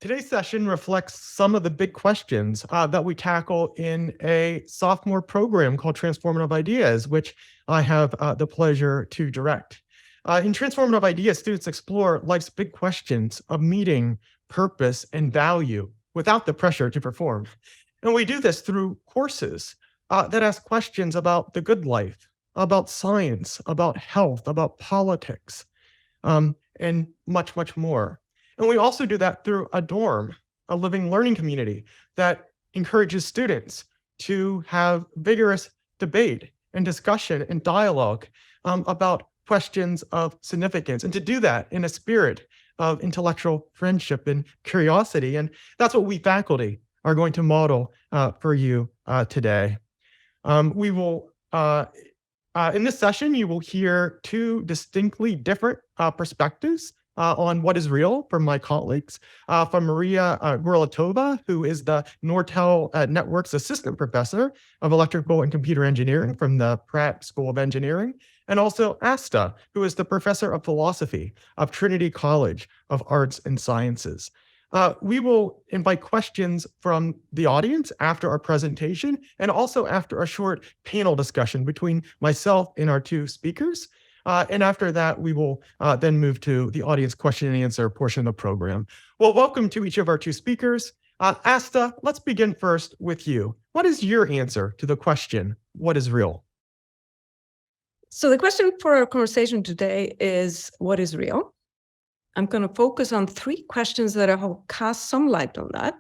Today's session reflects some of the big questions that we tackle in a sophomore program called Transformative Ideas, which I have the pleasure to direct. In Transformative Ideas, students explore life's big questions of meaning, purpose, and value without the pressure to perform. And we do this through courses that ask questions about the good life, about science, about health, about politics, and much, much more. And we also do that through a dorm, a living learning community that encourages students to have vigorous debate and discussion and dialogue about questions of significance, and to do that in a spirit of intellectual friendship and curiosity. And that's what we faculty are going to model for you today. We will in this session, you will hear two distinctly different perspectives on what is real from my colleagues. From Maria Gorlatova, who is the Nortel Network's Assistant Professor of Electrical and Computer Engineering from the Pratt School of Engineering, and also Ásta, who is the Professor of Philosophy of Trinity College of Arts and Sciences. We will invite questions from the audience after our presentation, and also after a short panel discussion between myself and our two speakers. And after that, we will then move to the audience question and answer portion of the program. Well, welcome to each of our two speakers. Ásta, let's begin first with you. What is your answer to the question, what is real? So the question for our conversation today is, what is real? I'm going to focus on three questions that I hope cast some light on that.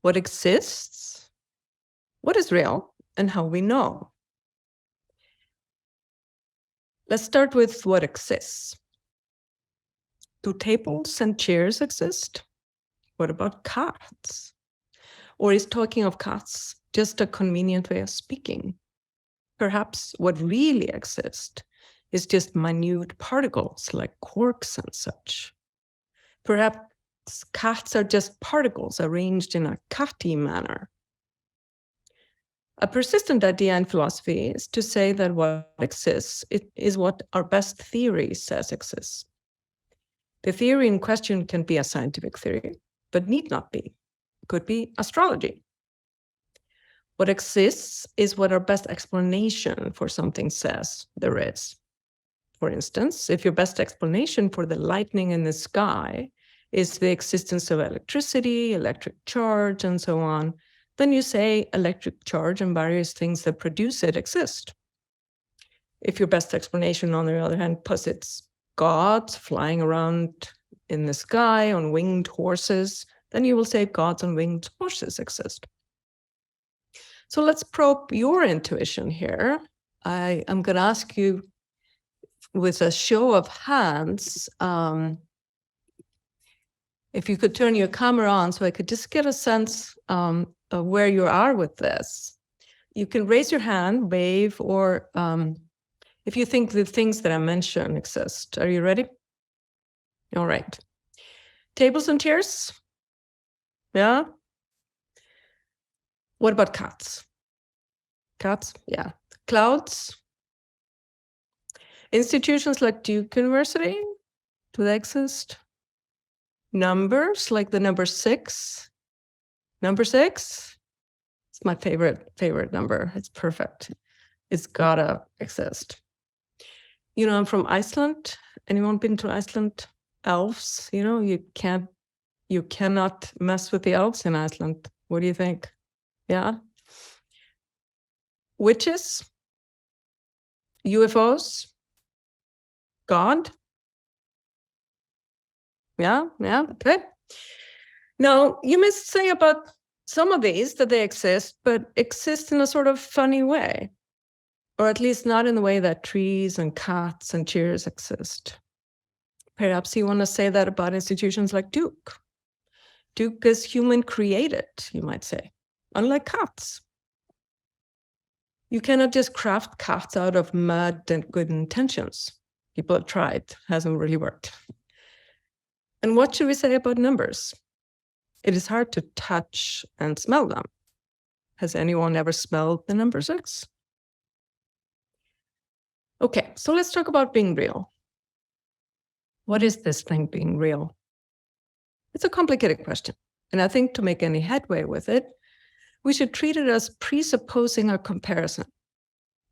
What exists, what is real, and how we know. Let's start with what exists. Do tables and chairs exist? What about cats? Or is talking of cats just a convenient way of speaking? Perhaps what really exists is just minute particles like quarks and such. Perhaps cats are just particles arranged in a catty manner. A persistent idea in philosophy is to say that what exists is what our best theory says exists. The theory in question can be a scientific theory, but need not be. It could be astrology. What exists is what our best explanation for something says there is. For instance, if your best explanation for the lightning in the sky is the existence of electricity, electric charge, and so on, then you say electric charge and various things that produce it exist. If your best explanation, on the other hand, posits gods flying around in the sky on winged horses, then you will say gods on winged horses exist. So let's probe your intuition here. I am going to ask you with a show of hands, if you could turn your camera on so I could just get a sense of where you are with this. You can raise your hand, wave, or if you think the things that I mentioned exist. Are you ready? All right. Tables and chairs? Yeah? What about cats? Cats? Yeah. Clouds? Institutions like Duke University, do they exist? Numbers like the number 6? Number 6? It's my favorite number. It's perfect. It's gotta exist. You know, I'm from Iceland. Anyone been to Iceland? Elves, you know, you cannot mess with the elves in Iceland. What do you think? Yeah? Witches? UFOs? God? Yeah, okay. Now, you may say about some of these that they exist, but exist in a sort of funny way, or at least not in the way that trees and cats and chairs exist. Perhaps you want to say that about institutions like Duke. Duke is human created, you might say, unlike cats. You cannot just craft cats out of mud and good intentions. People have tried, hasn't really worked. And what should we say about numbers? It is hard to touch and smell them. Has anyone ever smelled the number 6? Okay, so let's talk about being real. What is this thing being real? It's a complicated question. And I think to make any headway with it, we should treat it as presupposing a comparison.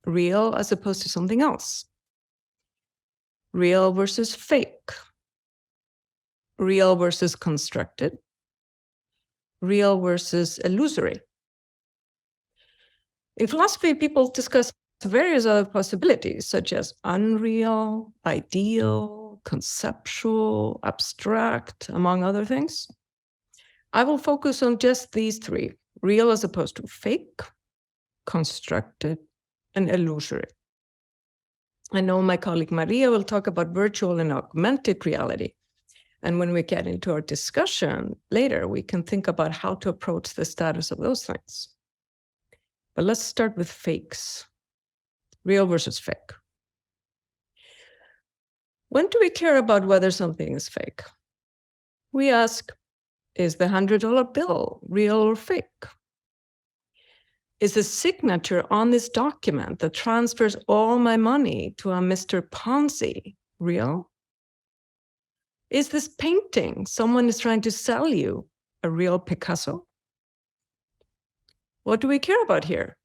Real as opposed to something else. Real versus fake. Real versus constructed. Real versus illusory. In philosophy, people discuss various other possibilities, such as unreal, ideal, conceptual, abstract, among other things. I will focus on just these three: real as opposed to fake, constructed, and illusory. I know my colleague Maria will talk about virtual and augmented reality. And when we get into our discussion later, we can think about how to approach the status of those things. But let's start with fakes. Real versus fake. When do we care about whether something is fake? We ask, is the $100 bill real or fake? Is the signature on this document that transfers all my money to a Mr. Ponzi real? Is this painting someone is trying to sell you a real Picasso? What do we care about here?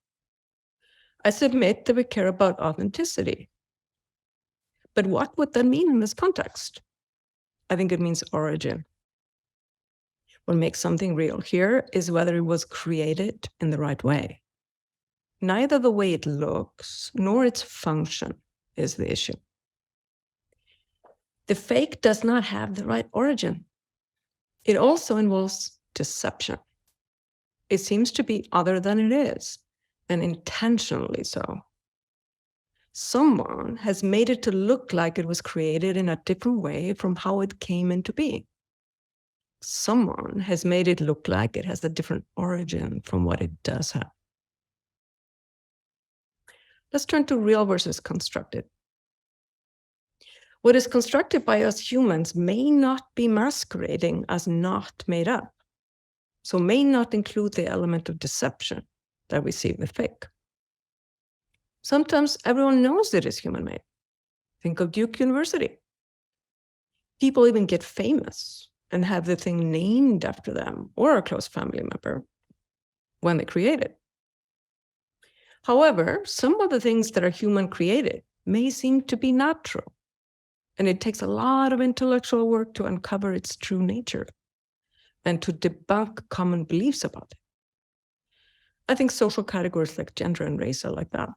I submit that we care about authenticity. But what would that mean in this context? I think it means origin. What makes something real here is whether it was created in the right way. Neither the way it looks nor its function is the issue. The fake does not have the right origin. It also involves deception. It seems to be other than it is, and intentionally so. Someone has made it to look like it was created in a different way from how it came into being. Someone has made it look like it has a different origin from what it does have. Let's turn to real versus constructed. What is constructed by us humans may not be masquerading as not made up, so may not include the element of deception that we see with fake. Sometimes everyone knows it is human-made. Think of Duke University. People even get famous and have the thing named after them or a close family member when they create it. However, some of the things that are human created may seem to be natural, and it takes a lot of intellectual work to uncover its true nature and to debunk common beliefs about it. I think social categories like gender and race are like that.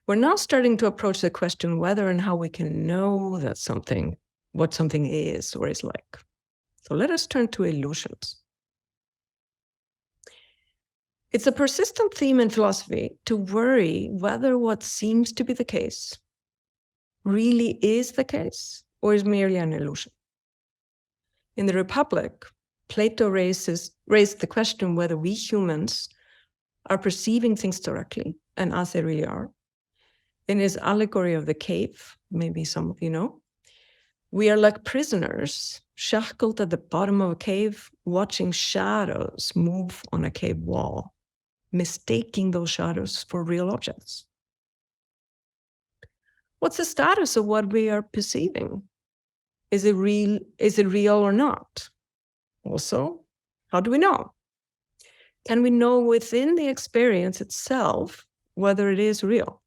We're now starting to approach the question whether and how we can know that what something is or is like. So let us turn to illusions. It's a persistent theme in philosophy to worry whether what seems to be the case really is the case or is merely an illusion. In the Republic, Plato raised the question whether we humans are perceiving things directly and as they really are. In his allegory of the cave, maybe some of you know, we are like prisoners shackled at the bottom of a cave, watching shadows move on a cave wall, mistaking those shadows for real objects. What's the status of what we are perceiving? Is it real or not? Also, how do we know? Can we know within the experience itself whether it is real?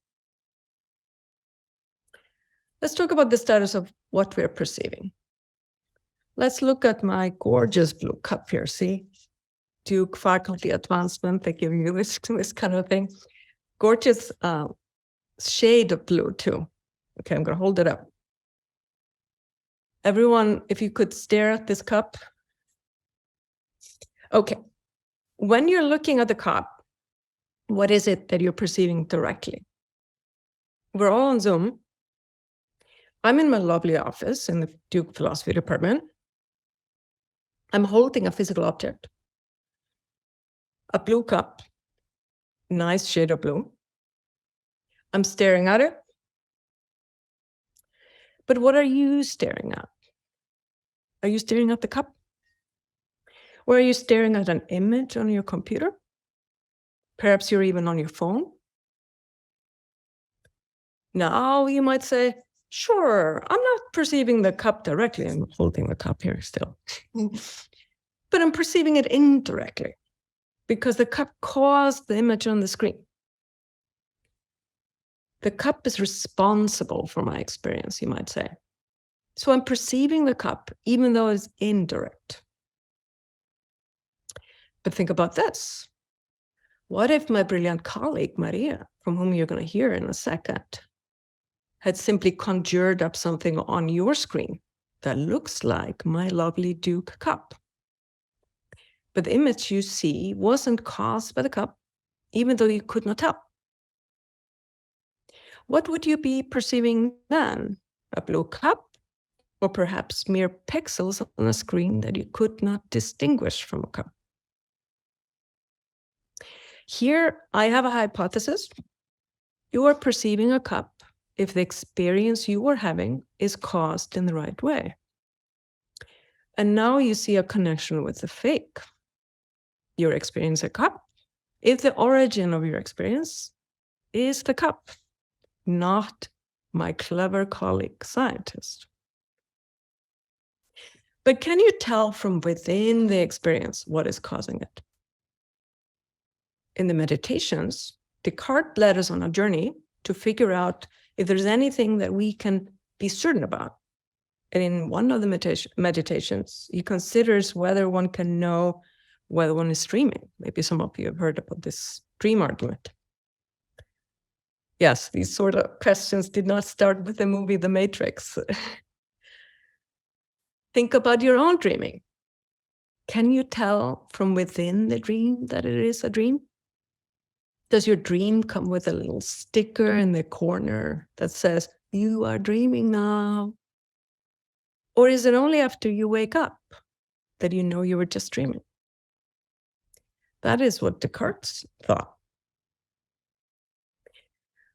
Let's talk about the status of what we're perceiving. Let's look at my gorgeous blue cup here. See, Duke faculty advancement, they give you this kind of thing. Gorgeous shade of blue too. Okay, I'm gonna hold it up. Everyone, if you could stare at this cup. Okay, when you're looking at the cup, what is it that you're perceiving directly? We're all on Zoom. I'm in my lovely office in the Duke Philosophy Department. I'm holding a physical object, a blue cup, nice shade of blue. I'm staring at it. But what are you staring at? Are you staring at the cup? Or are you staring at an image on your computer? Perhaps you're even on your phone. Now you might say, Sure, I'm not perceiving the cup directly. I'm holding the cup here still. But I'm perceiving it indirectly because the cup caused the image on the screen. The cup is responsible for my experience, you might say. So I'm perceiving the cup, even though it's indirect. But think about this. What if my brilliant colleague, Maria, from whom you're going to hear in a second, had simply conjured up something on your screen that looks like my lovely Duke cup? But the image you see wasn't caused by the cup, even though you could not tell. What would you be perceiving then? A blue cup? Or perhaps mere pixels on a screen that you could not distinguish from a cup? Here, I have a hypothesis. You are perceiving a cup if the experience you are having is caused in the right way. And now you see a connection with the fake. You're experiencing a cup if the origin of your experience is the cup, not my clever colleague scientist. But can you tell from within the experience what is causing it? In the meditations, Descartes led us on a journey to figure out if there's anything that we can be certain about. And in one of the meditations, he considers whether one can know whether one is dreaming. Maybe some of you have heard about this dream argument. Yes, these sort of questions did not start with the movie The Matrix. Think about your own dreaming. Can you tell from within the dream that it is a dream? Does your dream come with a little sticker in the corner that says, "You are dreaming now"? Or is it only after you wake up that you know you were just dreaming? That is what Descartes thought.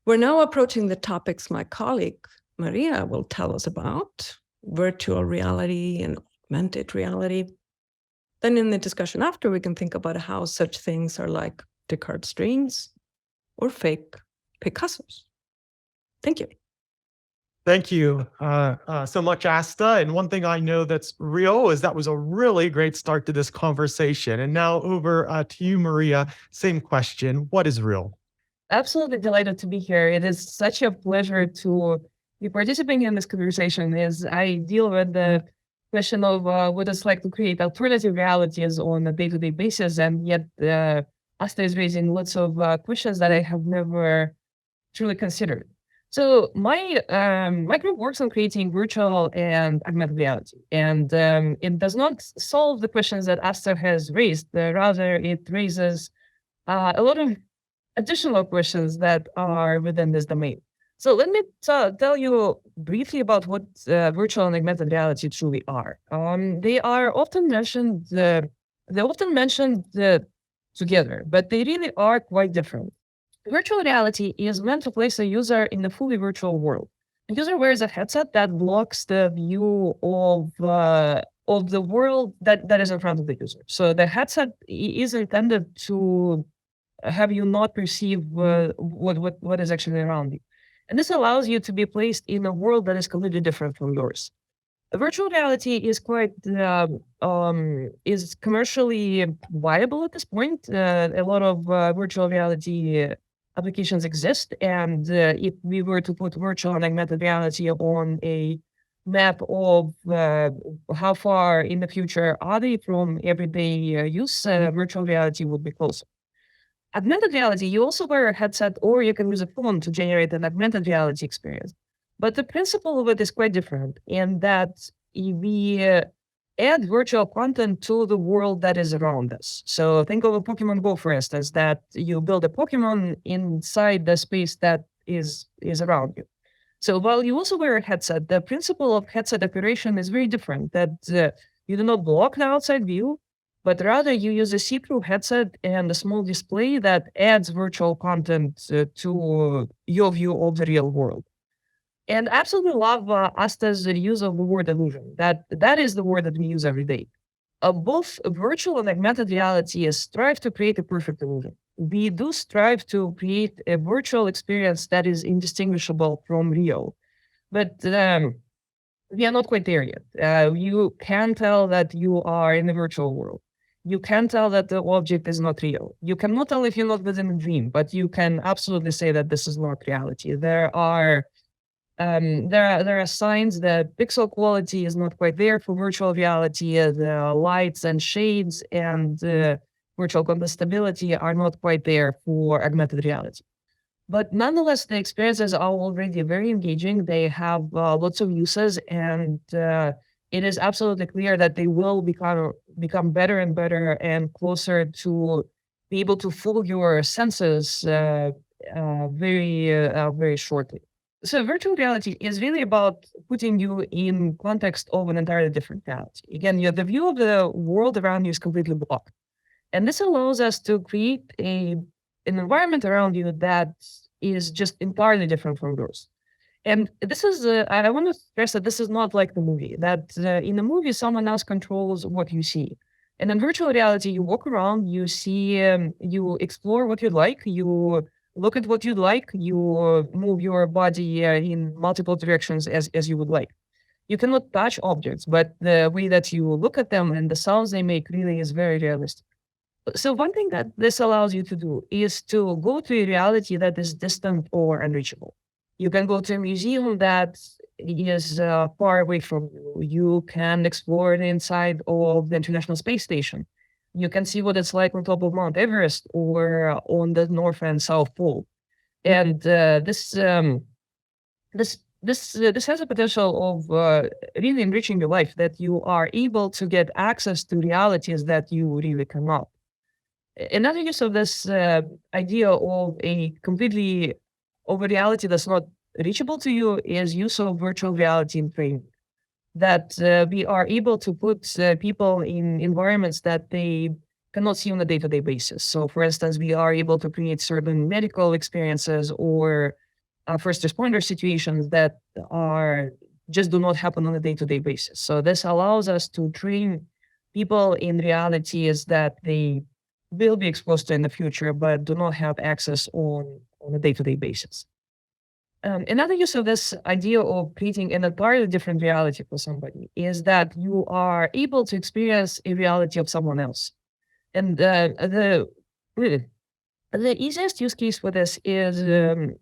We're now approaching the topics my colleague Maria will tell us about, virtual reality and augmented reality. Then in the discussion after, we can think about how such things are like Descartes' dreams or fake Picassos. Thank you. Thank you so much, Ásta. And one thing I know that's real is that was a really great start to this conversation. And now over to you, Maria. Same question. What is real? Absolutely delighted to be here. It is such a pleasure to be participating in this conversation as I deal with the question of what it's like to create alternative realities on a day-to-day basis. And yet Ásta is raising lots of questions that I have never truly considered. So my group works on creating virtual and augmented reality. And it does not solve the questions that Ásta has raised. Rather, it raises a lot of additional questions that are within this domain. So let me tell you briefly about what virtual and augmented reality truly are. They are often mentioned. They often mentioned together, but they really are quite different. Virtual reality is meant to place a user in a fully virtual world. The user wears a headset that blocks the view of the world that is in front of the user. So the headset is intended to have you not perceive what is actually around you. And this allows you to be placed in a world that is completely different from yours. Virtual reality is quite is commercially viable at this point. A lot of virtual reality applications exist, and if we were to put virtual and augmented reality on a map of how far in the future are they from everyday use, virtual reality would be closer. Augmented reality, you also wear a headset or you can use a phone to generate an augmented reality experience. But the principle of it is quite different in that we add virtual content to the world that is around us. So think of a Pokemon Go, for instance, that you build a Pokemon inside the space that is around you. So while you also wear a headset, the principle of headset operation is very different, that you do not block the outside view, but rather you use a see-through headset and a small display that adds virtual content to your view of the real world. And I absolutely love Ásta's use of the word illusion. That is the word that we use every day. Both virtual and augmented reality strive to create a perfect illusion. We do strive to create a virtual experience that is indistinguishable from real. But we are not quite there yet. You can tell that you are in a virtual world. You can tell that the object is not real. You cannot tell if you're not within a dream, but you can absolutely say that this is not reality. There are signs that pixel quality is not quite there for virtual reality. The lights and shades and virtual combustibility are not quite there for augmented reality. But nonetheless, the experiences are already very engaging. They have lots of uses, and it is absolutely clear that they will become better and better and closer to be able to fool your senses very shortly. So virtual reality is really about putting you in context of an entirely different reality. Again, the view of the world around you is completely blocked. And this allows us to create an environment around you that is just entirely different from yours. And this is, I want to stress that this is not like the movie, that in the movie, someone else controls what you see. And in virtual reality, you walk around, you see, you explore what you like, you look at what you'd like, you move your body in multiple directions as you would like. You cannot touch objects, but the way that you look at them and the sounds they make really is very realistic. So one thing that this allows you to do is to go to a reality that is distant or unreachable. You can go to a museum that is far away from you. You can explore the inside of the International Space Station. You can see what it's like on top of Mount Everest or on the North and South Pole. And this has a potential of really enriching your life, that you are able to get access to realities that you really cannot. Another use of this idea of a reality that's not reachable to you is use of virtual reality in training. That we are able to put people in environments that they cannot see on a day-to-day basis. So, for instance, we are able to create certain medical experiences or first responder situations that do not happen on a day-to-day basis. So this allows us to train people in realities that they will be exposed to in the future, but do not have access on a day-to-day basis. Another use of this idea of creating an entirely different reality for somebody is that you are able to experience a reality of someone else. And the easiest use case for this is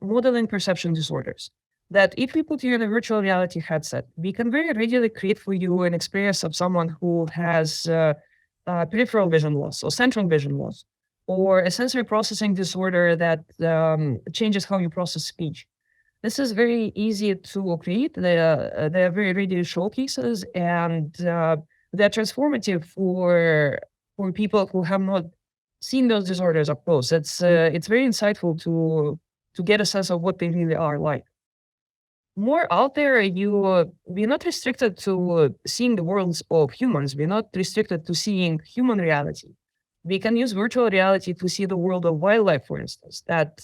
modeling perception disorders. That if we put you in a virtual reality headset, we can very readily create for you an experience of someone who has peripheral vision loss or central vision loss, or a sensory processing disorder that changes how you process speech. This is very easy to create. They are very ready showcases, and they're transformative for people who have not seen those disorders up close. It's very insightful to get a sense of what they really are like. More out there, we're not restricted to seeing the worlds of humans. We're not restricted to seeing human reality. We can use virtual reality to see the world of wildlife, for instance. That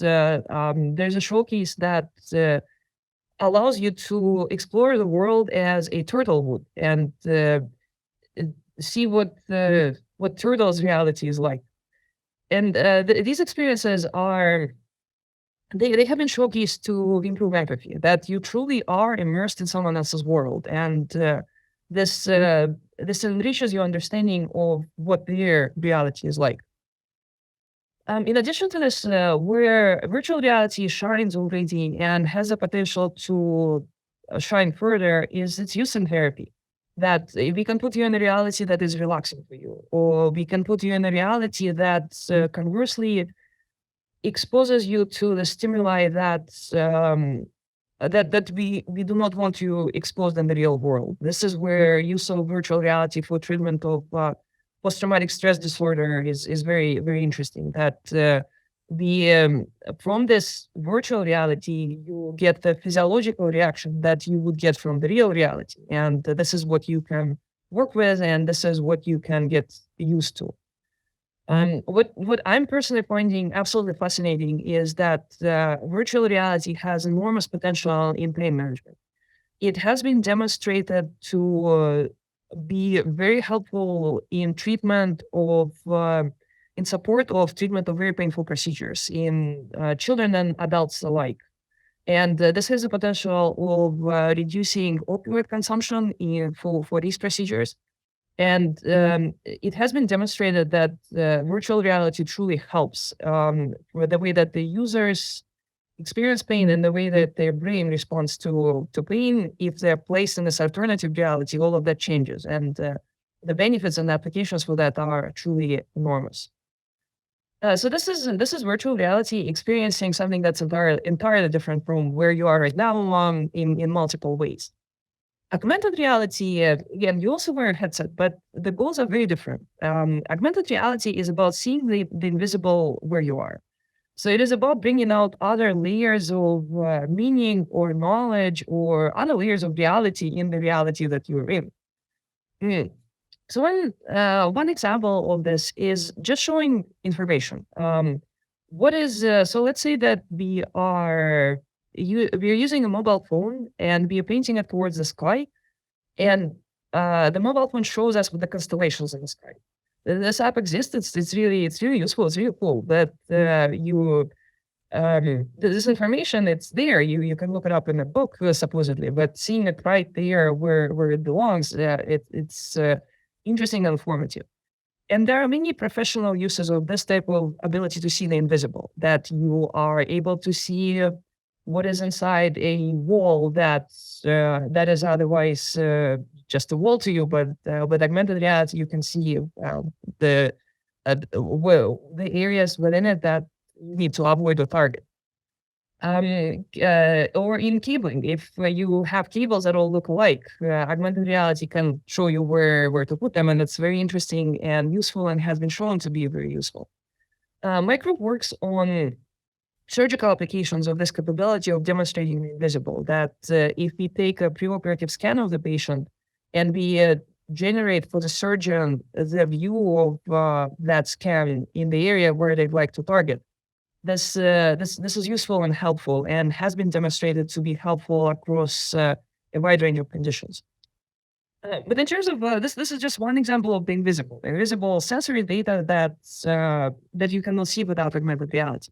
there's a showcase that allows you to explore the world as a turtle would and see what turtles' reality is like. And these experiences are. They have been showcased to improve empathy, that you truly are immersed in someone else's world. And this enriches your understanding of what their reality is like. In addition to this, where virtual reality shines already and has a potential to shine further is its use in therapy. That we can put you in a reality that is relaxing for you, or we can put you in a reality that conversely exposes you to the stimuli that we do not want you exposed in the real world. This is where use of virtual reality for treatment of post-traumatic stress disorder is very, very interesting. That from this virtual reality, you get the physiological reaction that you would get from the real reality. And this is what you can work with, and this is what you can get used to. What I'm personally finding absolutely fascinating is that virtual reality has enormous potential in pain management. It has been demonstrated to be very helpful in treatment of, in support of treatment of very painful procedures in children and adults alike. And this has the potential of reducing opioid consumption for these procedures. And it has been demonstrated that virtual reality truly helps with the way that the users experience pain and the way that their brain responds to pain. If they're placed in this alternative reality, all of that changes. And the benefits and applications for that are truly enormous. So this is virtual reality experiencing something that's entirely different from where you are right now in multiple ways. Augmented reality, again, you also wear a headset, but the goals are very different. Augmented reality is about seeing the invisible where you are. So it is about bringing out other layers of meaning or knowledge or other layers of reality in the reality that you're in. Mm. So one example of this is just showing information. So let's say that we're using a mobile phone and we are painting it towards the sky, and the mobile phone shows us the constellations in the sky. This app exists. It's really useful. It's really cool that this information, it's there. You can look it up in a book supposedly, but seeing it right there where it belongs, it's interesting and informative. And there are many professional uses of this type of ability to see the invisible, that you are able to see what is inside a wall that is otherwise just a wall to you, but with augmented reality, you can see the areas within it that you need to avoid or target. Or in cabling, if you have cables that all look alike, augmented reality can show you where to put them, and it's very interesting and useful and has been shown to be very useful. My group works on surgical applications of this capability of demonstrating the invisible, that if we take a preoperative scan of the patient and we generate for the surgeon the view of that scan in the area where they'd like to target, this is useful and helpful and has been demonstrated to be helpful across a wide range of conditions. But in terms of this is just one example of the invisible sensory data that you cannot see without augmented reality.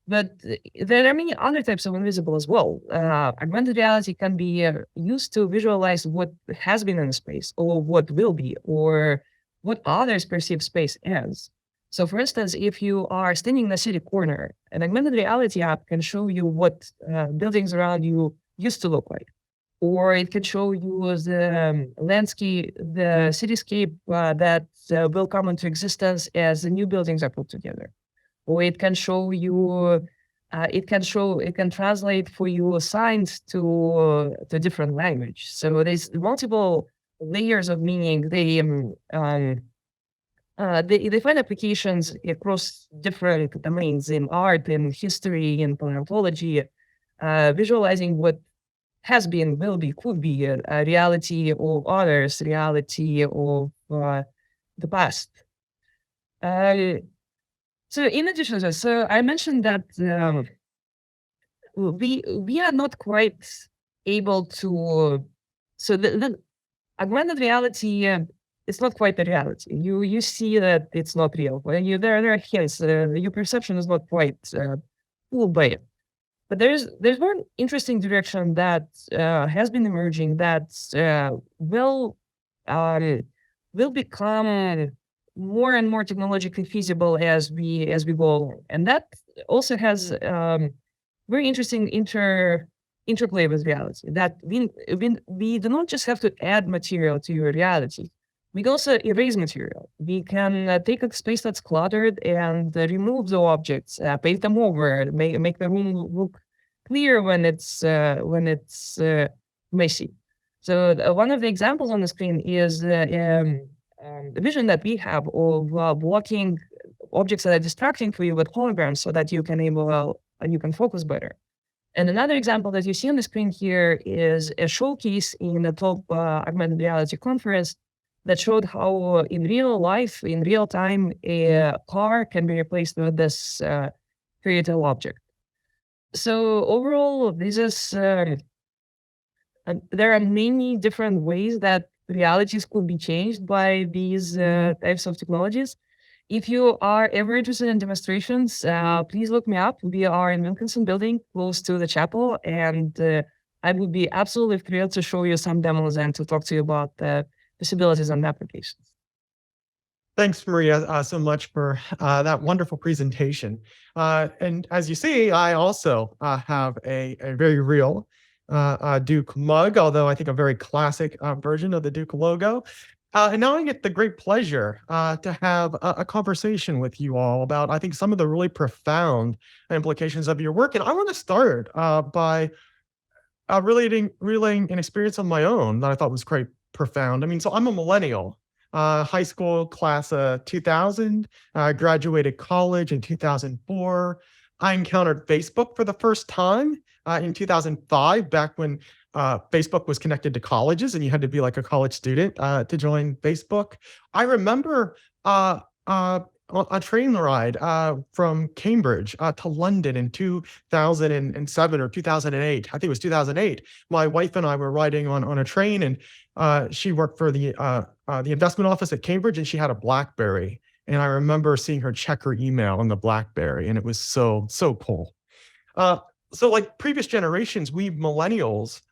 But there are many other types of invisible as well. Augmented reality can be used to visualize what has been in space, or what will be, or what others perceive space as. So for instance, if you are standing in a city corner, an augmented reality app can show you what buildings around you used to look like. Or it can show you the landscape, the cityscape that will come into existence as the new buildings are put together. Or it can show you, it can translate for you signs to different language. So there's multiple layers of meaning. They find applications across different domains in art, in history, in paleontology, visualizing what has been, will be, could be a reality of others, reality of the past. So in addition to this, so I mentioned that we are not quite able to. So the augmented reality it's not quite a reality. You see that it's not real. When there are hints, your perception is not quite fooled by it. But there's one interesting direction that has been emerging that will become more and more technologically feasible as we go along, and that also has very interesting interplay with reality. That we do not just have to add material to your reality. We can also erase material. We can take a space that's cluttered and remove the objects, paint them over, make the room look clear when it's messy. So one of the examples on the screen is the vision that we have of blocking objects that are distracting for you with holograms, so that you can focus better. And another example that you see on the screen here is a showcase in the top augmented reality conference that showed how in real life, in real time, a car can be replaced with this creative object. So overall, this is there are many different ways that realities could be changed by these types of technologies. if you are ever interested in demonstrations, please look me up. We are in Wilkinson building, close to the chapel, and I would be absolutely thrilled to show you some demos and to talk to you about the possibilities and applications. Thanks, Maria, so much for that wonderful presentation. And as you see, I also have a very real Duke mug, although I think a very classic version of the Duke logo. And now I get the great pleasure to have a conversation with you all about, I think, some of the really profound implications of your work. And I want to start by relaying an experience of my own that I thought was quite profound. I mean, so I'm a millennial. High school class 2000, graduated college in 2004. I encountered Facebook for the first time in 2005, back when Facebook was connected to colleges and you had to be like a college student to join Facebook. I remember a train ride from Cambridge to London in 2007 or 2008. I think it was 2008. My wife and I were riding on a train, and she worked for the investment office at Cambridge, and she had a BlackBerry. And I remember seeing her check her email on the BlackBerry, and it was so cool. So like previous generations, we millennials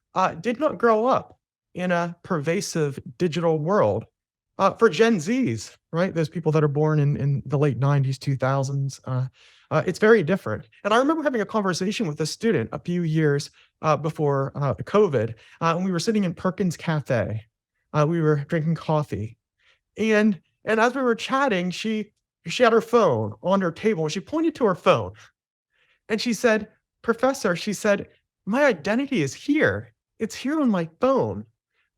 did not grow up in a pervasive digital world. For Gen Zs, right? Those people that are born in the late 90s, 2000s, it's very different. And I remember having a conversation with a student a few years before COVID, and we were sitting in Perkins Cafe. We were drinking coffee. And as we were chatting, she had her phone on her table, and she pointed to her phone. And she said, "Professor," she said, "my identity is here. It's here on my phone."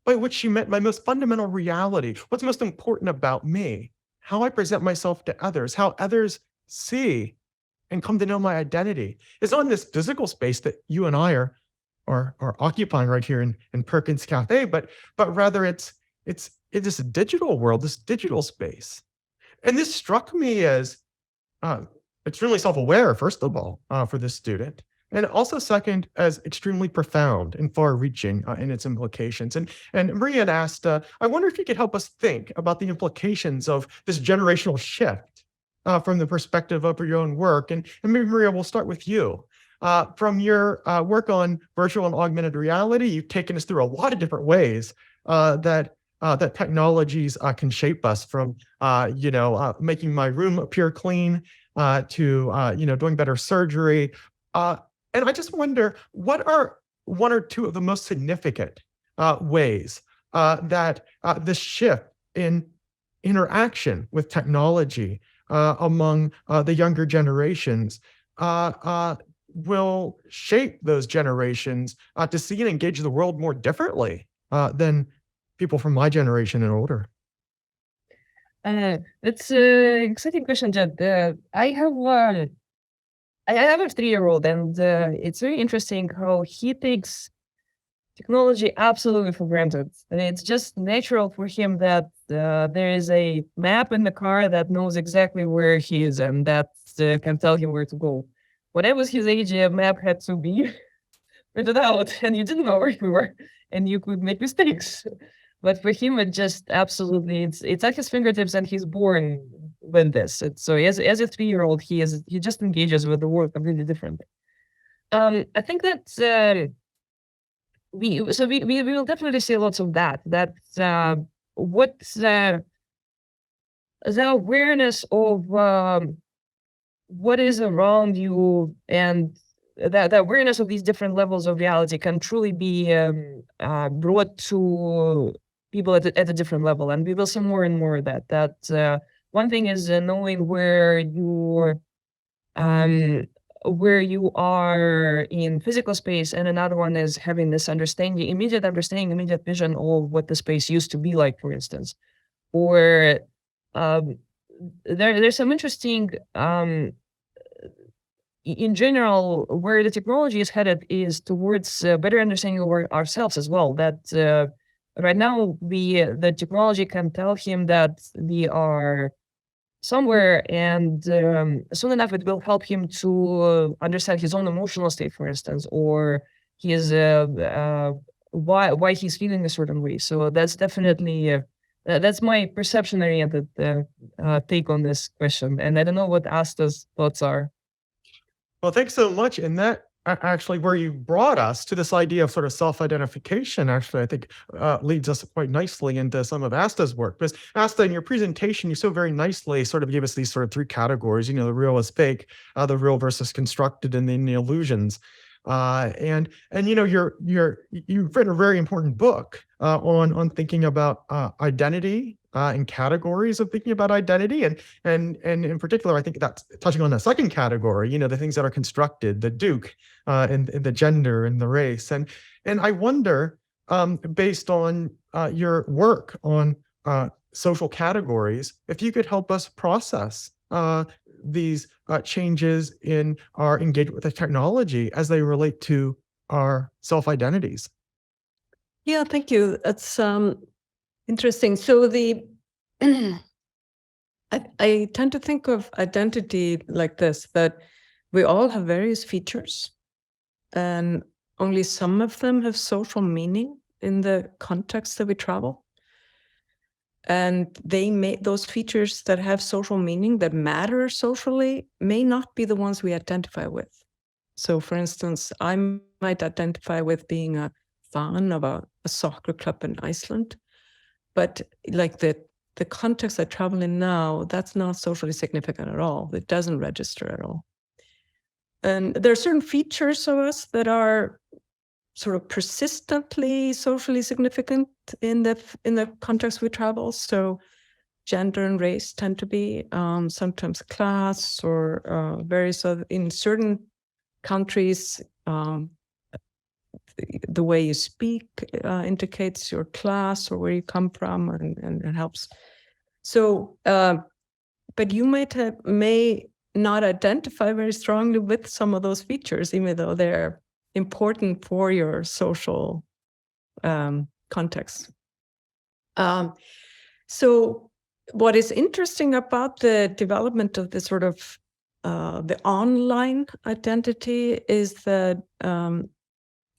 By which she meant my most fundamental reality, what's most important about me, how I present myself to others, how others see and come to know my identity. It's not in this physical space that you and I are occupying right here in Perkins Cafe, but rather it's in this digital world, this digital space. And this struck me as extremely self-aware, first of all, for this student. And also second, as extremely profound and far-reaching in its implications. And Maria and Ásta, I wonder if you could help us think about the implications of this generational shift from the perspective of your own work. And maybe, Maria, we'll start with you. From your work on virtual and augmented reality, you've taken us through a lot of different ways that technologies can shape us, from making my room appear clean to doing better surgery. And I just wonder, what are one or two of the most significant ways that this shift in interaction with technology among the younger generations will shape those generations to see and engage the world more differently than people from my generation and older? That's an exciting question, Jed. I have a 3-year-old, and it's very interesting how he takes technology absolutely for granted. And it's just natural for him that there is a map in the car that knows exactly where he is and that can tell him where to go. When I was his age, a map had to be printed out, and you didn't know where you were, and you could make mistakes. But for him, it just absolutely, it's at his fingertips, and he's born with this. So as a 3-year-old, he just engages with the world completely differently. I think that we will definitely see lots of that. What the awareness of what is around you, and the awareness of these different levels of reality can truly be brought to people at a different level, and we will see more and more of that. That one thing is knowing where you are in physical space, and another one is having this immediate vision of what the space used to be like, for instance. Or there's some interesting in general, where the technology is headed is towards better understanding of ourselves as well. That right now, the technology can tell him that we are somewhere, and soon enough it will help him to understand his own emotional state, for instance, or his why he's feeling a certain way. So that's definitely that's my perception oriented take on this question. And I don't know what Ásta's thoughts are. Well, thanks so much. And that actually, where you brought us to this idea of sort of self-identification, actually, I think leads us quite nicely into some of Ásta's work. Because Ásta, in your presentation, you so very nicely sort of gave us these sort of three categories, the real is fake, the real versus constructed, and then the illusions. And you've written a very important book on thinking about identity and categories of thinking about identity, and in particular, I think that's touching on the second category. The things that are constructed, the Duke, and the gender and the race, and I wonder, based on your work on social categories, if you could help us process these changes in our engagement with the technology as they relate to our self-identities. Yeah, thank you. That's interesting. So I tend to think of identity like this, that we all have various features, and only some of them have social meaning in the context that we travel. And those features that have social meaning, that matter socially, may not be the ones we identify with. So, for instance, I might identify with being a fan of a soccer club in Iceland, but like the context I travel in now, that's not socially significant at all. It doesn't register at all. And there are certain features of us that are sort of persistently socially significant in the context we travel. So gender and race tend to be, sometimes class, or various other, in certain countries, the way you speak indicates your class or where you come from, and it helps. So, but you may not identify very strongly with some of those features, even though they're important for your social context. So what is interesting about the development of this sort of the online identity is that,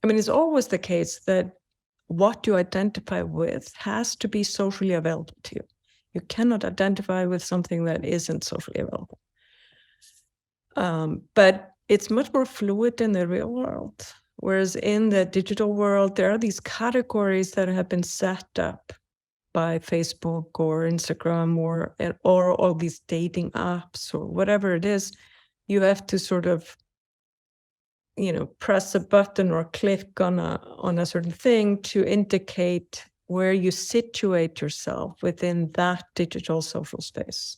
it's always the case that what you identify with has to be socially available to you. You cannot identify with something that isn't socially available. But it's much more fluid in the real world, whereas in the digital world, there are these categories that have been set up by Facebook or Instagram or all these dating apps or whatever it is. You have to sort of, press a button or click on a certain thing to indicate where you situate yourself within that digital social space.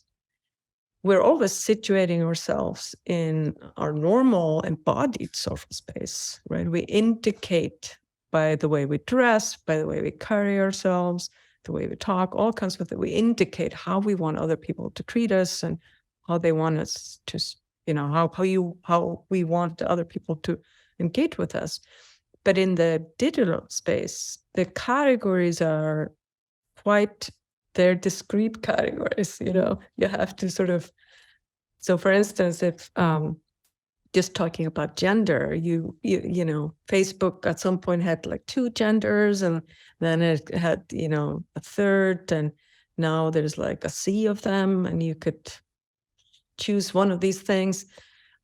We're always situating ourselves in our normal embodied social space, right? We indicate by the way we dress, by the way we carry ourselves, the way we talk, all kinds of things. We indicate how we want other people to treat us and how they want us to, how we want other people to engage with us. But in the digital space, the categories are they're discrete categories, you have to sort of, so for instance, if just talking about gender, Facebook at some point had like 2 genders, and then it had, a third, and now there's like a sea of them, and you could choose one of these things.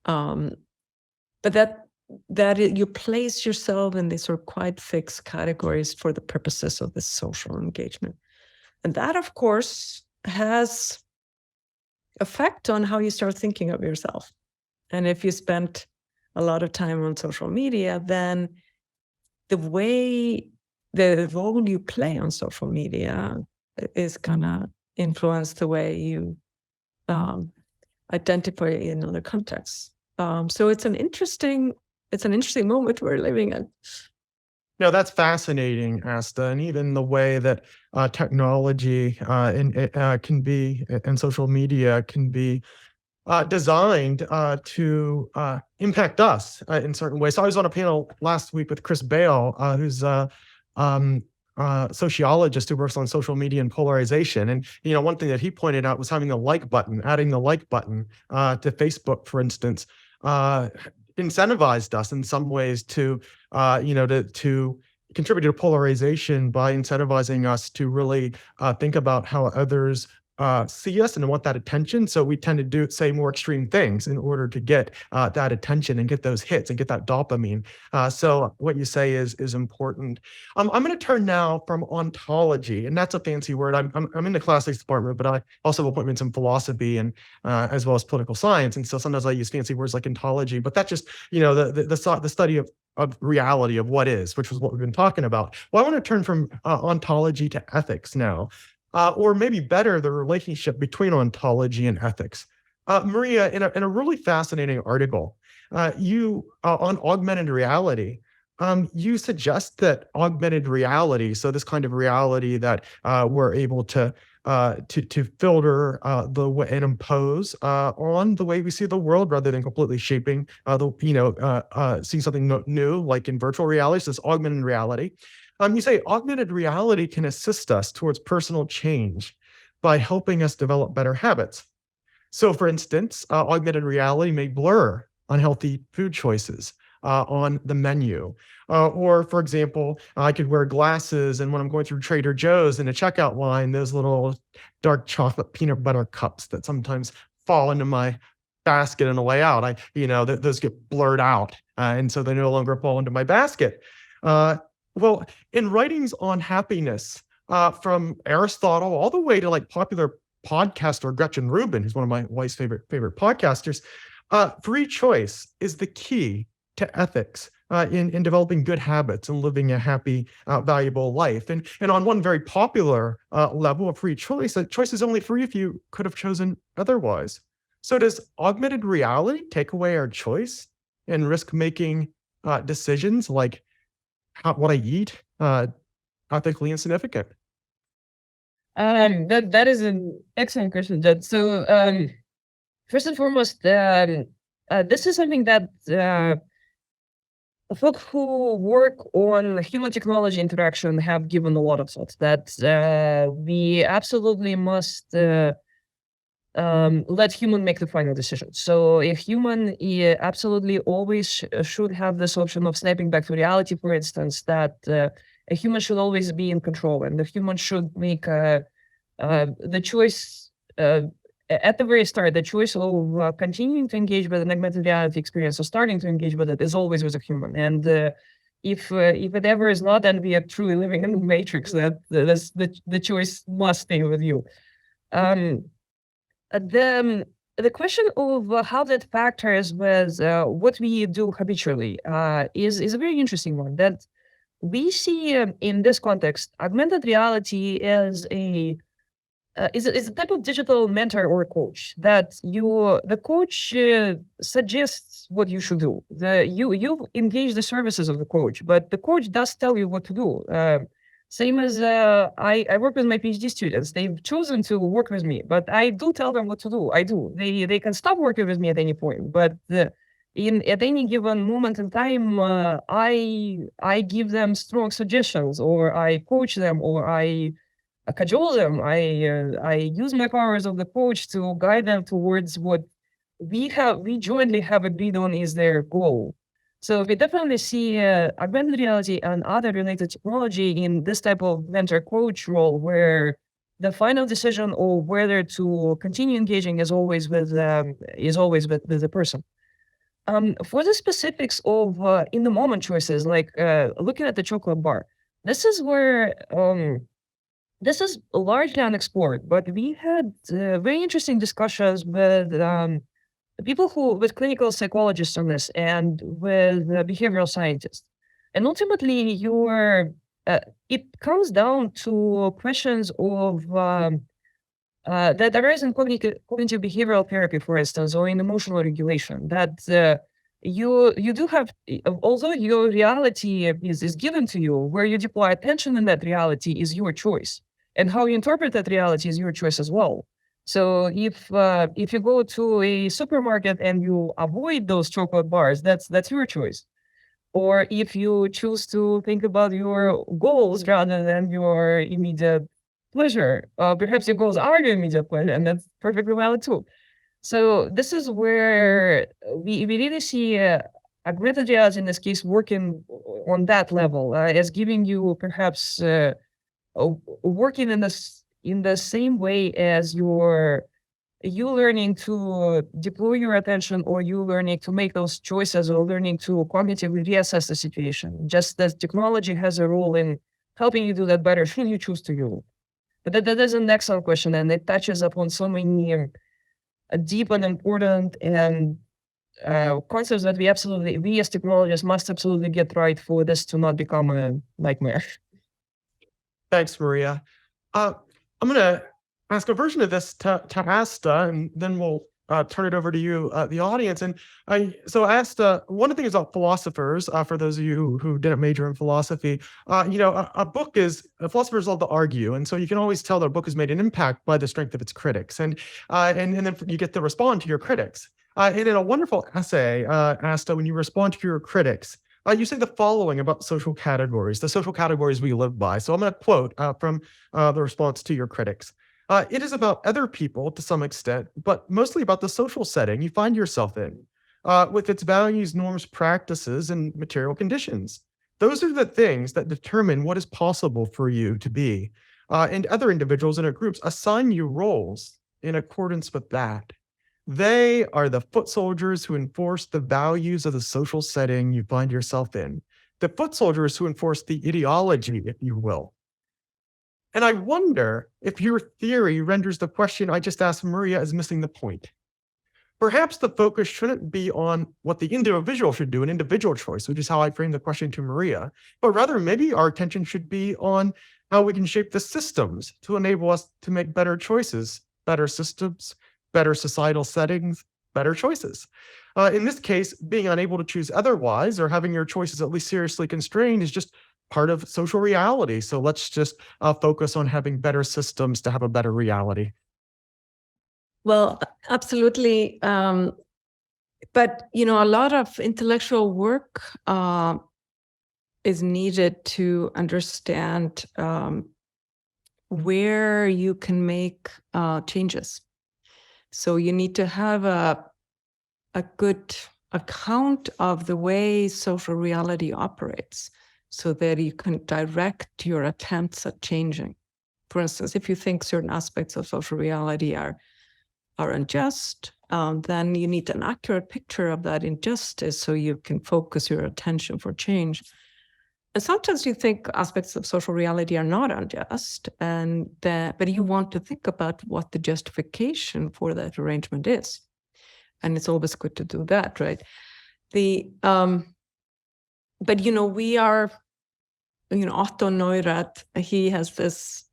But that you place yourself in these sort of quite fixed categories for the purposes of the social engagement. And that, of course, has effect on how you start thinking of yourself. And if you spend a lot of time on social media, then the role you play on social media is gonna influence the way you identify in other contexts. So it's an interesting moment we're living in. No, that's fascinating, Ásta, and even the way that technology can be, and social media can be designed to impact us in certain ways. So I was on a panel last week with Chris Bale, who's a sociologist who works on social media and polarization. And one thing that he pointed out was having the like button, adding the like button to Facebook, for instance, incentivized us in some ways to contribute to polarization by incentivizing us to really think about how others see us and want that attention. So we tend to say more extreme things in order to get that attention and get those hits and get that dopamine. So what you say is important. I'm going to turn now from ontology, and that's a fancy word. I'm in the classics department, but I also have appointments in philosophy and as well as political science. And so sometimes I use fancy words like ontology, but that's just, the study of reality, of what is, which was what we've been talking about. Well, I want to turn from ontology to ethics now. Or maybe better, the relationship between ontology and ethics. Maria, in a really fascinating article, you on augmented reality, you suggest that augmented reality, so this kind of reality that we're able to filter the way and impose on the way we see the world, rather than completely shaping seeing something new, like in virtual reality, so this augmented reality. You say augmented reality can assist us towards personal change by helping us develop better habits. So, for instance, augmented reality may blur unhealthy food choices on the menu. Or, for example, I could wear glasses, and when I'm going through Trader Joe's in a checkout line, those little dark chocolate peanut butter cups that sometimes fall into my basket on the way out, those get blurred out, and so they no longer fall into my basket. Well, in writings on happiness, from Aristotle all the way to like popular podcaster Gretchen Rubin, who's one of my wife's favorite podcasters, free choice is the key to ethics in developing good habits and living a happy, valuable life. And on one very popular level of free choice, choice is only free if you could have chosen otherwise. So does augmented reality take away our choice and risk making decisions like what I eat ethically insignificant? That is an excellent question, Jed. So first and foremost, this is something that folk who work on human technology interaction have given a lot of thought, that we absolutely must let human make the final decision. So a human absolutely always should have this option of snapping back to reality, for instance, that a human should always be in control, and the human should make the choice at the very start. The choice of continuing to engage with an augmented reality experience or starting to engage with it is always with a human. And if it ever is not, then we are truly living in the matrix. The choice must stay with you. The question of how that factors with what we do habitually is a very interesting one. That we see in this context, augmented reality is a type of digital mentor or coach, that the coach suggests what you should do. You engage the services of the coach, but the coach does tell you what to do. Same as I work with my PhD students. They've chosen to work with me, but I do tell them what to do. I do. They can stop working with me at any point, but at any given moment in time, I give them strong suggestions, or I coach them, or I cajole them. I use my powers of the coach to guide them towards what we jointly have agreed on is their goal. So we definitely see augmented reality and other related technology in this type of mentor-coach role, where the final decision of whether to continue engaging is always with the person. For the specifics of in the moment choices, like looking at the chocolate bar, this is where this is largely unexplored, but we had very interesting discussions with people with clinical psychologists on this, and with behavioral scientists. And ultimately, it comes down to questions of that arise in cognitive behavioral therapy, for instance, or in emotional regulation. That you do have, although your reality is given to you, where you deploy attention in that reality is your choice, and how you interpret that reality is your choice as well. So if you go to a supermarket and you avoid those chocolate bars, that's your choice. Or if you choose to think about your goals rather than your immediate pleasure, perhaps your goals are your immediate pleasure, and that's perfectly valid too. So this is where we really see augmented reality in this case working on that level, as giving you perhaps working in this in the same way as you learning to deploy your attention, or you learning to make those choices, or learning to cognitively reassess the situation. Just that technology has a role in helping you do that better should you choose to use it. But that is an excellent question, and it touches upon so many deep and important and concepts that we as technologists must absolutely get right for this to not become a nightmare. Thanks, Maria. I'm going to ask a version of this to Ásta, and then we'll turn it over to you, the audience. And so Ásta, one of the things about philosophers, for those of you who didn't major in philosophy, philosophers love to argue. And so you can always tell that a book has made an impact by the strength of its critics. And then you get to respond to your critics. And in a wonderful essay, Ásta, when you respond to your critics, you say the following about social categories, the social categories we live by. So I'm going to quote from the response to your critics. It is about other people to some extent, but mostly about the social setting you find yourself in, with its values, norms, practices, and material conditions. Those are the things that determine what is possible for you to be, and other individuals in our groups assign you roles in accordance with that. They are the foot soldiers who enforce the values of the social setting you find yourself in, the foot soldiers who enforce the ideology, if you will. And I wonder if your theory renders the question I just asked Maria as missing the point. Perhaps the focus shouldn't be on what the individual should do, an individual choice, which is how I framed the question to Maria, but rather maybe our attention should be on how we can shape the systems to enable us to make better choices, better systems, better societal settings, better choices. In this case, being unable to choose otherwise, or having your choices at least seriously constrained, is just part of social reality. So let's just focus on having better systems to have a better reality. Well, absolutely. But, a lot of intellectual work is needed to understand where you can make changes. So you need to have a good account of the way social reality operates so that you can direct your attempts at changing. For instance, if you think certain aspects of social reality are unjust, then you need an accurate picture of that injustice so you can focus your attention for change. And sometimes you think aspects of social reality are not unjust, but you want to think about what the justification for that arrangement is. And it's always good to do that, right? But we are, Otto Neurath, he has this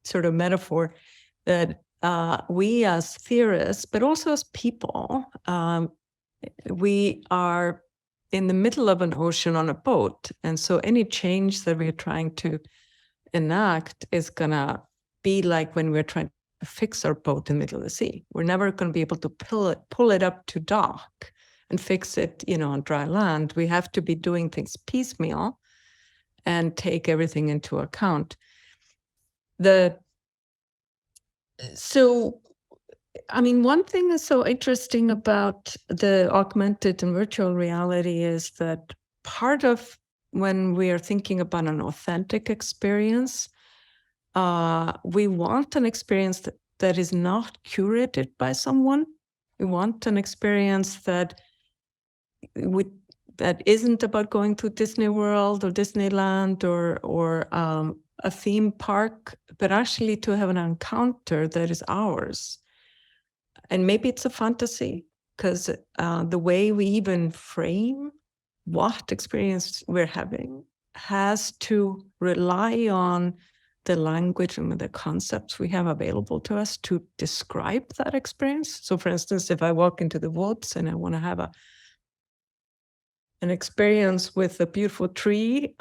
sort of metaphor that we as theorists, but also as people, we are in the middle of an ocean on a boat. And so any change that we're trying to enact is gonna be like when we're trying to fix our boat in the middle of the sea. We're never gonna be able to pull it up to dock and fix it, on dry land. We have to be doing things piecemeal and take everything into account. One thing that's so interesting about the augmented and virtual reality is that part of when we are thinking about an authentic experience, we want an experience that is not curated by someone. We want an experience that isn't about going to Disney World or Disneyland or a theme park, but actually to have an encounter that is ours. And maybe it's a fantasy, because the way we even frame what experience we're having has to rely on the language and the concepts we have available to us to describe that experience. So for instance, if I walk into the woods and I want to have an experience with a beautiful tree,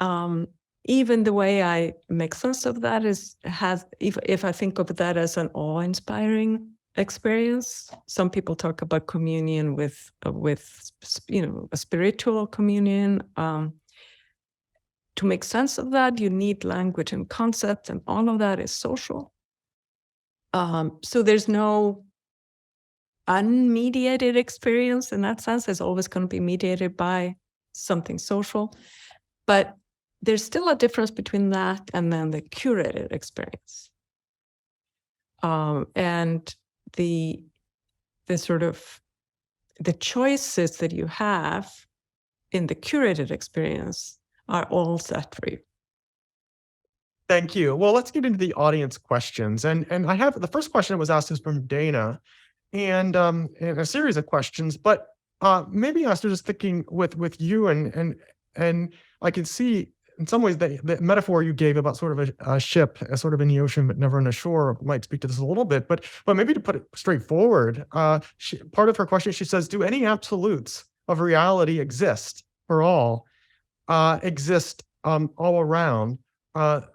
even the way I make sense of that if I think of that as an awe-inspiring experience. Some people talk about communion with a spiritual communion. To make sense of that, you need language and concept, and all of that is social. So there's no unmediated experience in that sense. It's always going to be mediated by something social, but there's still a difference between that and then the curated experience. And the sort of the choices that you have in the curated experience are all set for you. Thank you. Well, let's get into the audience questions. And I have the first question that was asked is from Dana, and a series of questions. But maybe Ásta, just thinking with you and I can see in some ways the metaphor you gave about sort of a ship, sort of in the ocean but never on the shore, might speak to this a little bit. But maybe to put it straightforward, part of her question, she says, do any absolutes of reality exist for all? Exist all around? I'm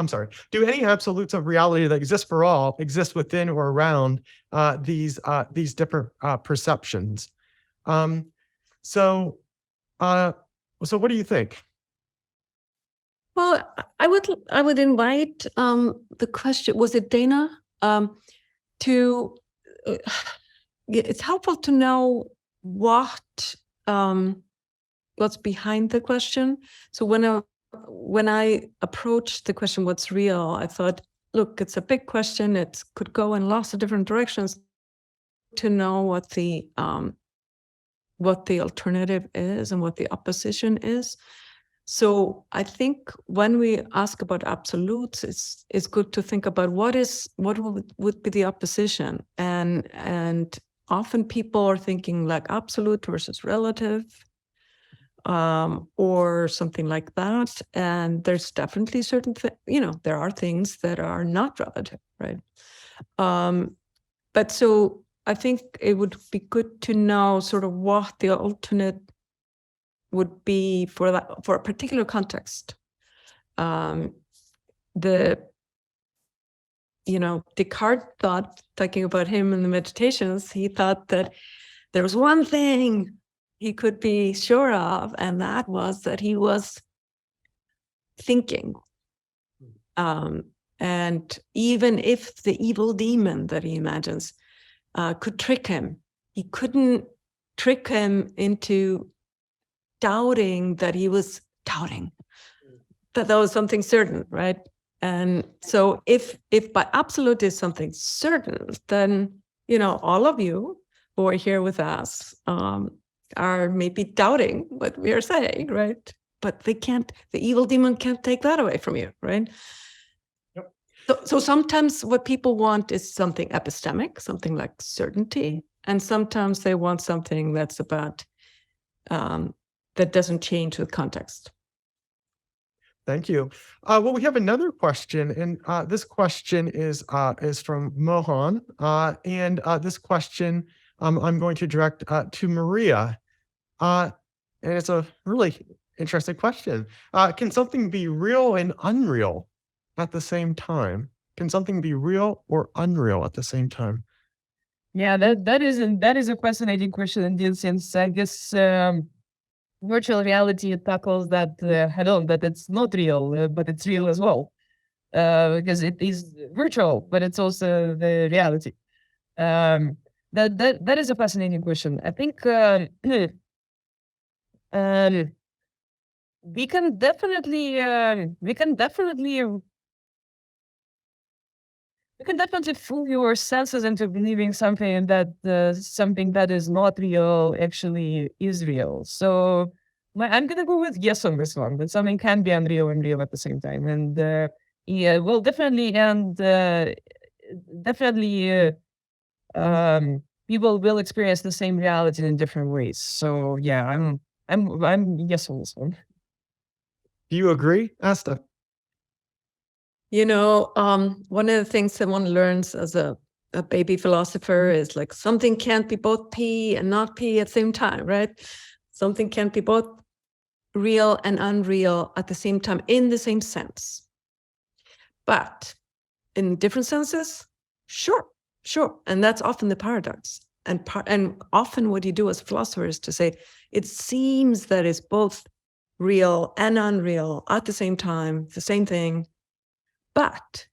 sorry. Do any absolutes of reality that exist for all exist within or around these different perceptions? So what do you think? Well, I would invite the question. Was it Dana? To it's helpful to know what's behind the question. So when I approached the question, what's real, I thought, look, it's a big question. It could go in lots of different directions. To know what the alternative is and what the opposition is. So I think when we ask about absolutes, it's good to think about what would be the opposition, and often people are thinking like absolute versus relative, or something like that. And there's definitely certain there are things that are not relative, right? But so I think it would be good to know sort of what the alternate would be for a particular context. Descartes thought, talking about him in the Meditations, he thought that there was one thing he could be sure of, and that was that he was thinking. And even if the evil demon that he imagines could trick him, he couldn't trick him into doubting that he was doubting, that was something certain, right? And so if by absolute is something certain, then, all of you who are here with us are maybe doubting what we are saying, right? But the evil demon can't take that away from you, right? Yep. So sometimes what people want is something epistemic, something like certainty, and sometimes they want something that's about that doesn't change with context. Thank you. Well, we have another question, and this question is from Mohan, and this question I'm going to direct to Maria, and it's a really interesting question. Can something be real and unreal at the same time? Can something be real or unreal at the same time? Yeah, that is a fascinating question indeed, since I guess virtual reality tackles that head-on, that it's not real, but it's real as well, because it is virtual, but it's also the reality. That is a fascinating question. I think we can definitely fool your senses into believing something that is not real actually is real. So I'm gonna go with yes on this one. That something can be unreal and real at the same time. And yeah, well, definitely, and people will experience the same reality in different ways. So yeah, I'm yes on this one. Do you agree, Ásta? One of the things that one learns as a baby philosopher is like something can't be both P and not P at the same time, right? Something can't be both real and unreal at the same time in the same sense. But in different senses, sure. And that's often the paradox. And often what you do as a philosopher is to say, it seems that it's both real and unreal at the same time, the same thing. But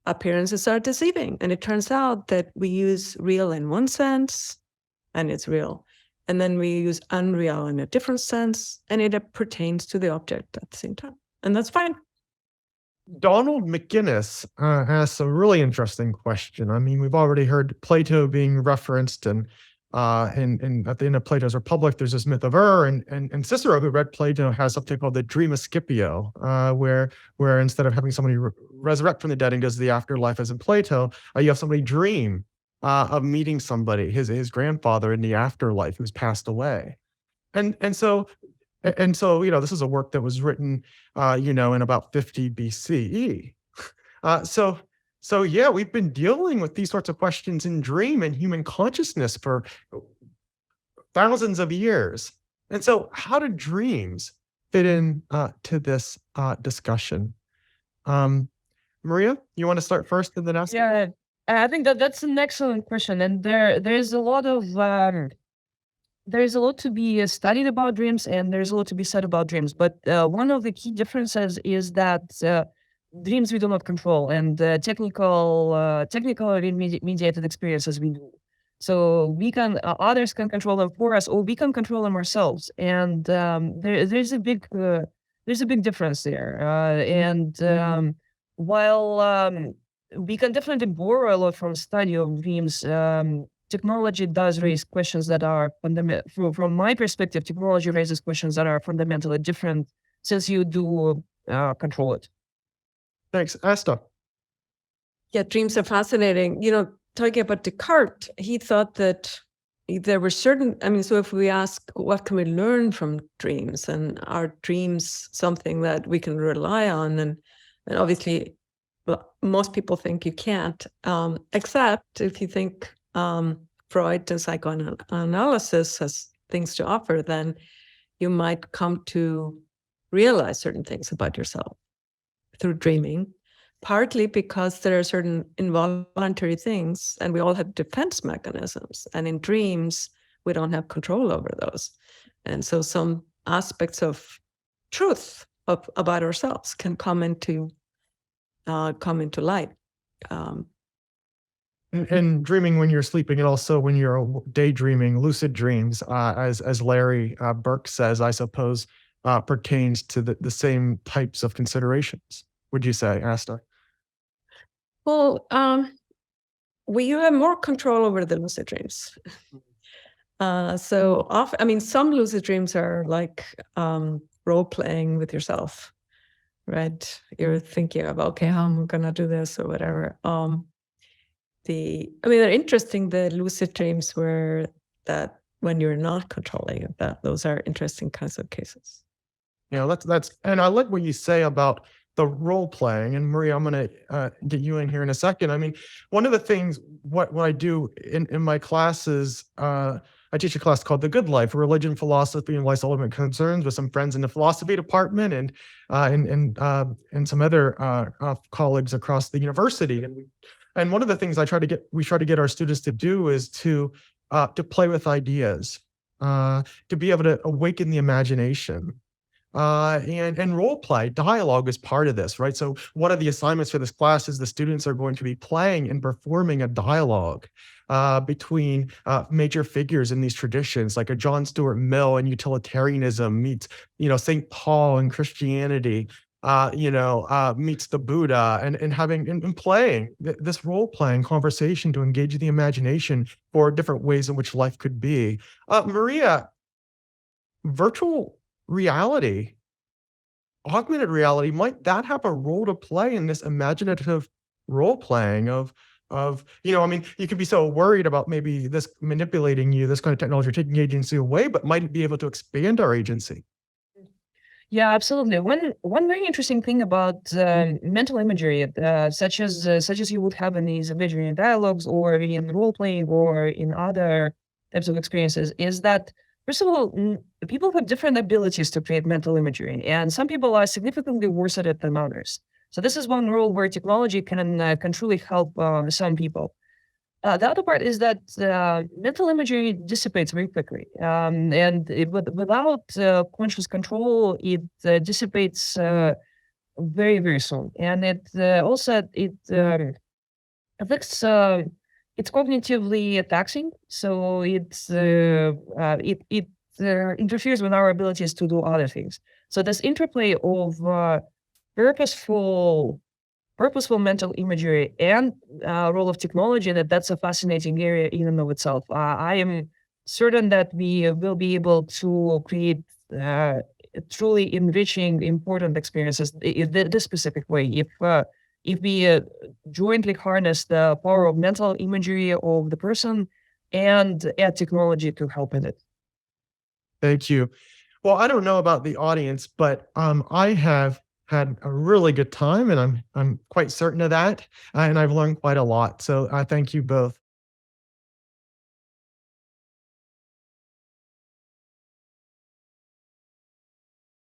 appearances are deceiving. And it turns out that we use real in one sense, and it's real. And then we use unreal in a different sense, and it pertains to the object at the same time. And that's fine. Donald McGinnis asks a really interesting question. I mean, we've already heard Plato being referenced, and at the end of Plato's Republic, there's this myth of and Cicero, who read Plato, has something called the dream of Scipio, where instead of having somebody resurrect from the dead and goes to the afterlife, as in Plato, you have somebody dream of meeting somebody, his grandfather in the afterlife who's passed away, and so. And so, this is a work that was written, in about 50 BCE. So yeah, we've been dealing with these sorts of questions in dream and human consciousness for thousands of years. And so, how do dreams fit in to this discussion? Maria, you want to start first and then ask? Yeah, I think that's an excellent question, and there's a lot of there's a lot to be studied about dreams, and there's a lot to be said about dreams. But one of the key differences is that dreams we do not control, and technically mediated experiences we do. So we can others can control them for us, or we can control them ourselves. And there's a big difference there. While we can definitely borrow a lot from study of dreams, technology does raise questions that are fundamental. From my perspective, technology raises questions that are fundamentally different since you do control it. Thanks. Ásta. Yeah, dreams are fascinating. Talking about Descartes, he thought that there were certain, so if we ask what can we learn from dreams, and are dreams something that we can rely on? And obviously, well, most people think you can't, except if you think Freud and psychoanalysis has things to offer, then you might come to realize certain things about yourself through dreaming, partly because there are certain involuntary things, and we all have defense mechanisms. And in dreams, we don't have control over those. And so some aspects of truth about ourselves can come into light. And dreaming when you're sleeping, and also when you're daydreaming, lucid dreams, as Larry Burke says, I suppose, pertains to the same types of considerations. Would you say, Ásta? Well, you have more control over the lucid dreams. So often, some lucid dreams are like role playing with yourself, right? You're thinking of, okay, how am I gonna do this or whatever. They're interesting, the lucid dreams where that when you're not controlling that, those are interesting kinds of cases. That's and I like what you say about the role playing. And Maria, I'm going to get you in here in a second. One of the things what I do in my classes, I teach a class called The Good Life, Religion, Philosophy, and Life's Ultimate Concerns, with some friends in the philosophy department and some other colleagues across the university. And one of the things we try to get our students to do is to play with ideas, to be able to awaken the imagination. And role play, dialogue is part of this, right? So one of the assignments for this class is the students are going to be playing and performing a dialogue between major figures in these traditions, like a John Stuart Mill and utilitarianism meets, St. Paul and Christianity, meets the Buddha, and playing this role playing conversation to engage the imagination for different ways in which life could be. Maria, virtual reality, augmented reality, might that have a role to play in this imaginative role playing of you could be so worried about maybe this manipulating you, this kind of technology taking agency away, but might it be able to expand our agency? Yeah, absolutely. One very interesting thing about mental imagery, such as you would have in these imaginary dialogues, or in role playing, or in other types of experiences, is that, first of all, people have different abilities to create mental imagery, and some people are significantly worse at it than others. So this is one role where technology can truly help some people. The other part is that mental imagery dissipates very quickly, and without conscious control, it dissipates very, very soon. And it affects. It's cognitively taxing, so it interferes with our abilities to do other things. So this interplay of purposeful mental imagery and role of technology, that's a fascinating area in and of itself. I am certain that we will be able to create truly enriching, important experiences in this specific way if we jointly harness the power of mental imagery of the person and add technology to help in it. Thank you. Well, I don't know about the audience, but I have had a really good time, and I'm quite certain of that, and I've learned quite a lot. So I thank you both.